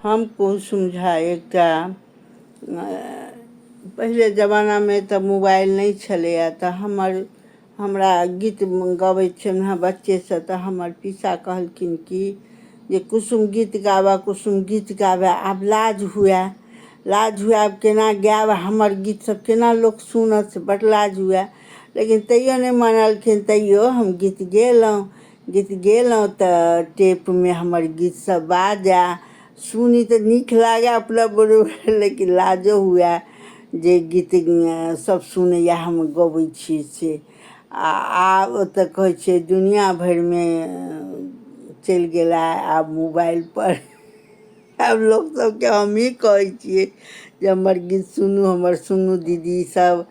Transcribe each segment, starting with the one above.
हमको समझा एकटा पहिले जमाना में तो मोबाइल नहीं छलैया तो हमरा गीत गबै छलहुँ बच्चे से तो हमर पिसा कहलखिन कि जे कुसुम गीत गाबे आब लाज हुए आब केना गायब हमर गीत सब केना लोक सुनत से बड़ लाज हुए लेकिन तैयो नहीं मानलखिन तैयो हम गीत गेलहुँ तो टेप में हमर गीत सब बाजे सुनी तो नीक लागे अपना बरोबर लेकिन लाजो हुए जे गीत सब सुनैया हम गबै छी से आब तऽ कहै छै दुनिया भर में चलि गेला आब मोबाइल पर आब लोग सबके हम ही कहै छियै जे हमर गीत सुनू दीदी सब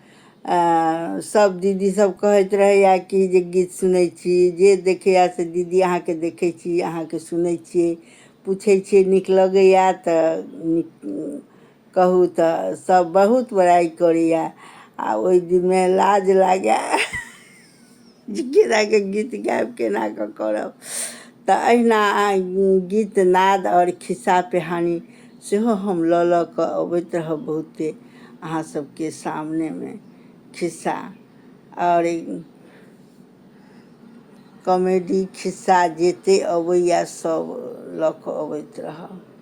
सब दीदी सब कहैत रहैया कि जे गीत सुनै छी जे देखैया से दीदी अहाँके देखै छी अहाँके सुनै छियै पूछै छियै नीक लगैया तऽ कहू तऽ सब बहुत बड़ाई करैया आ ओहि दिनमे लाज लागे जे केनाके गीत गायब केनाके करब तऽ अहिना गीत नाद और खिस्सा पिहानी सेहो हम लऽ कऽ अबैत रहब बहुते अहाँ सबके सामने में खिस्सा और कॉमेडी खिस्सा जते अबैया सब लऽ कऽ अबैत रहब।